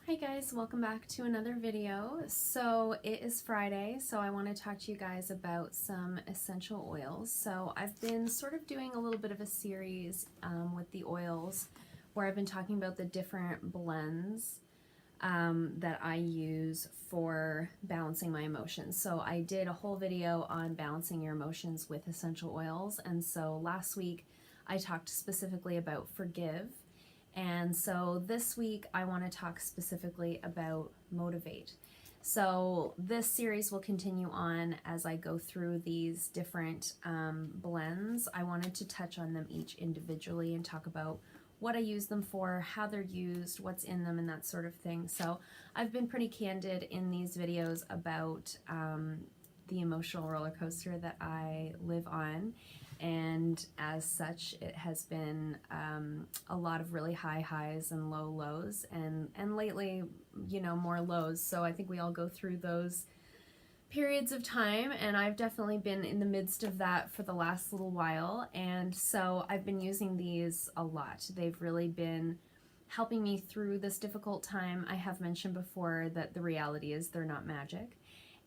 Hi guys, welcome back to another video. So it is Friday, so I want to talk to you guys about some essential oils. So I've been sort of doing a little bit of a series with the oils where I've been talking about the different blends that I use for balancing my emotions. So I did a whole video on balancing your emotions with essential oils, and so last week I talked specifically about Forgive. And so this week I want to talk specifically about Motivate. So this series will continue on as I go through these different blends. I wanted to touch on them each individually and talk about what I use them for, how they're used, what's in them, and that sort of thing. So I've been pretty candid in these videos about the emotional roller coaster that I live on. And as such, it has been a lot of really high highs and low lows, and lately, you know, more lows. So I think we all go through those periods of time, and I've definitely been in the midst of that for the last little while, and so I've been using these a lot. They've really been helping me through this difficult time. I have mentioned before that the reality is they're not magic,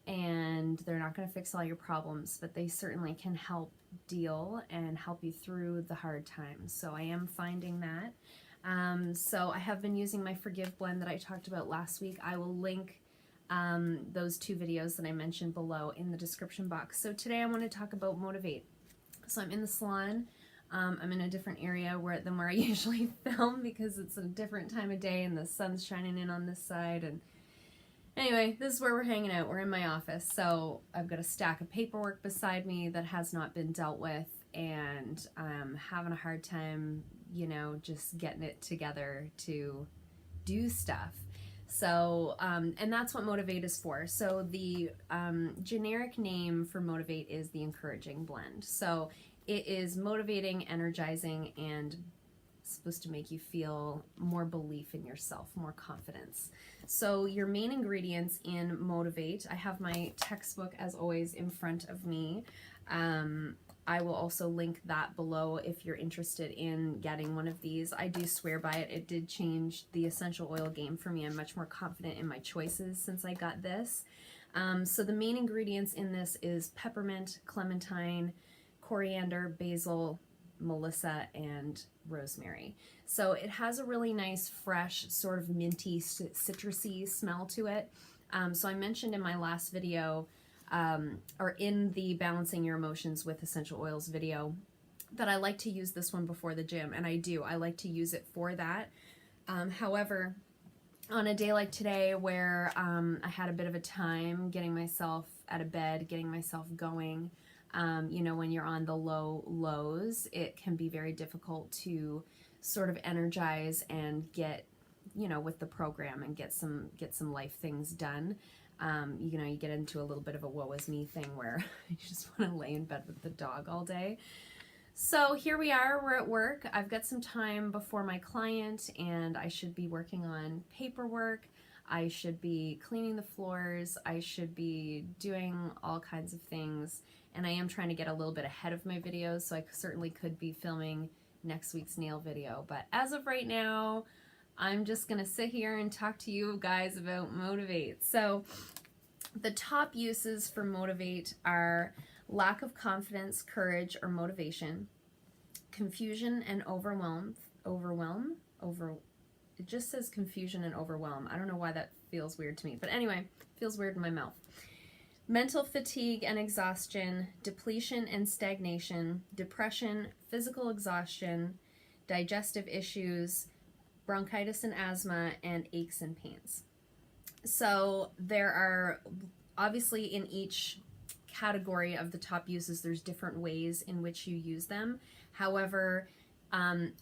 and they're not going to fix all your problems, but they certainly can help deal and help you through the hard times. So I am finding that. So I have been using my Forgive blend that I talked about last week. I will link those two videos that I mentioned below in the description box. So today I want to talk about Motivate. So I'm in the salon. I'm in a different area than where I usually film because it's a different time of day and the sun's shining in on this side. And anyway, this is where we're hanging out. We're in my office, so I've got a stack of paperwork beside me that has not been dealt with, and I'm having a hard time, you know, just getting it together to do stuff. So, and that's what Motivate is for. So the generic name for Motivate is the Encouraging Blend. So it is motivating, energizing, and supposed to make you feel more belief in yourself, more confidence. So your main ingredients in Motivate, I have my textbook as always in front of me. I will also link that below if you're interested in getting one of these. I do swear by it. It did change the essential oil game for me. I'm much more confident in my choices since I got this. So the main ingredients in this is peppermint, clementine, coriander, basil, melissa, and rosemary. So it has a really nice, fresh, sort of minty, citrusy smell to it. So I mentioned in my last video, or in the Balancing Your Emotions with Essential Oils video, that I like to use this one before the gym, and I do. I like to use it for that. However, on a day like today where I had a bit of a time getting myself out of bed, getting myself going, you know, when you're on the low lows, it can be very difficult to sort of energize and get, you know, with the program and get some life things done. You know, you get into a little bit of a woe is me thing where you just want to lay in bed with the dog all day. So here we are, we're at work. I've got some time before my client, and I should be working on paperwork. I should be cleaning the floors. I should be doing all kinds of things. And I am trying to get a little bit ahead of my videos, so I certainly could be filming next week's nail video. But as of right now, I'm just going to sit here and talk to you guys about Motivate. So the top uses for Motivate are lack of confidence, courage, or motivation, confusion and it just says confusion and overwhelm. I don't know why that feels weird to me, but anyway, it feels weird in my mouth. Mental fatigue and exhaustion, depletion and stagnation, depression, physical exhaustion, digestive issues, bronchitis and asthma, and aches and pains. So there are, obviously in each category of the top uses, there's different ways in which you use them. However,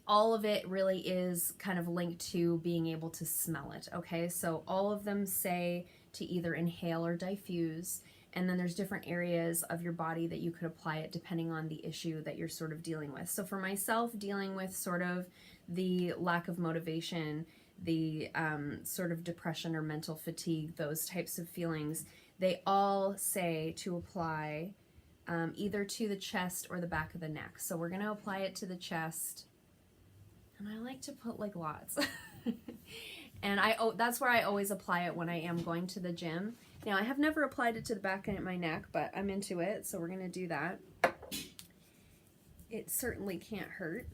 all of it really is kind of linked to being able to smell it, okay? So all of them say to either inhale or diffuse, and then there's different areas of your body that you could apply it depending on the issue that you're sort of dealing with. So for myself, dealing with sort of the lack of motivation, the sort of depression or mental fatigue, those types of feelings, they all say to apply either to the chest or the back of the neck. So we're going to apply it to the chest, and I like to put like lots. And that's where I always apply it when I am going to the gym. Now, I have never applied it to the back of my neck, but I'm into it, so we're going to do that. It certainly can't hurt.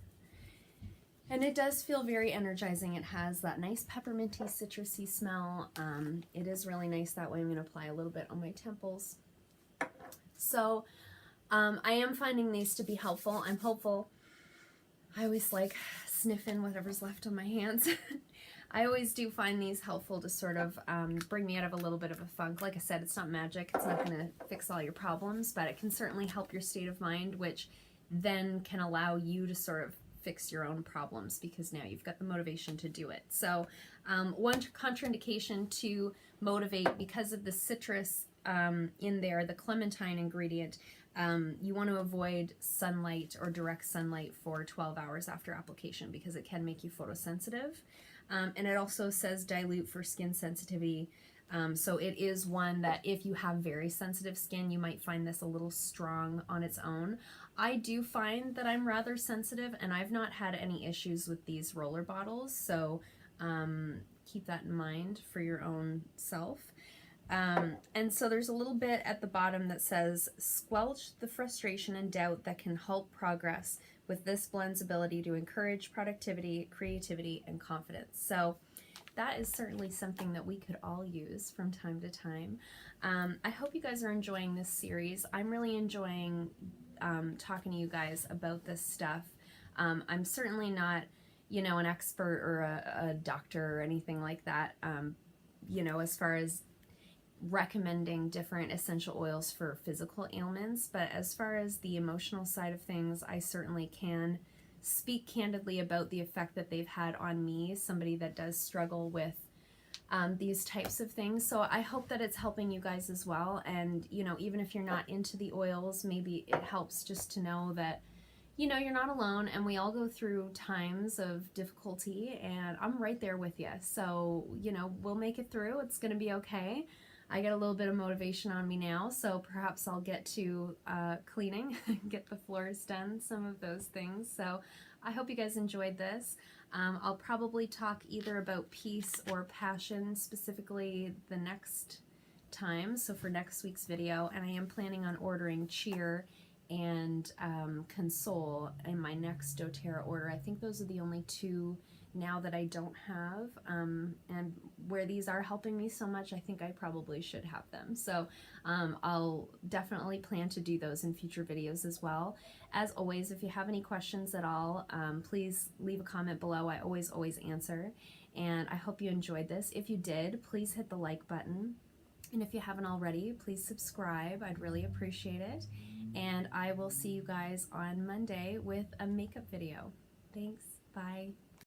And it does feel very energizing. It has that nice pepperminty, citrusy smell. It is really nice that way. I'm going to apply a little bit on my temples. So I am finding these to be helpful. I'm hopeful. I always like sniffing whatever's left on my hands. I always do find these helpful to sort of bring me out of a little bit of a funk. Like I said, it's not magic. It's not going to fix all your problems, but it can certainly help your state of mind, which then can allow you to sort of fix your own problems because now you've got the motivation to do it. So one contraindication to motivate because of the citrus in there, the clementine ingredient, you want to avoid sunlight or direct sunlight for 12 hours after application because it can make you photosensitive. And it also says dilute for skin sensitivity. So it is one that if you have very sensitive skin, you might find this a little strong on its own. I do find that I'm rather sensitive, and I've not had any issues with these roller bottles, so keep that in mind for your own self. And so there's a little bit at the bottom that says, squelch the frustration and doubt that can halt progress with this blend's ability to encourage productivity, creativity, and confidence. So that is certainly something that we could all use from time to time. I hope you guys are enjoying this series. I'm really enjoying talking to you guys about this stuff. I'm certainly not, you know, an expert or a doctor or anything like that, you know, as far as recommending different essential oils for physical ailments, but as far as the emotional side of things, I certainly can speak candidly about the effect that they've had on me, somebody that does struggle with these types of things. So I hope that it's helping you guys as well. And, you know, even if you're not into the oils, maybe it helps just to know that, you know, you're not alone and we all go through times of difficulty, and I'm right there with you. So, you know, we'll make it through. It's going to be okay. I get a little bit of motivation on me now, so perhaps I'll get to cleaning, get the floors done, some of those things. So I hope you guys enjoyed this. I'll probably talk either about peace or passion specifically the next time, so for next week's video, and I am planning on ordering cheer and console in my next doTERRA order. I think those are the only two now that I don't have, and where these are helping me so much, I think I probably should have them. So I'll definitely plan to do those in future videos as well. As always, if you have any questions at all, please leave a comment below. I always answer, and I hope you enjoyed this. If you did, please hit the like button, and if you haven't already, please subscribe. I'd really appreciate it, and I will see you guys on Monday with a makeup video. Thanks. Bye.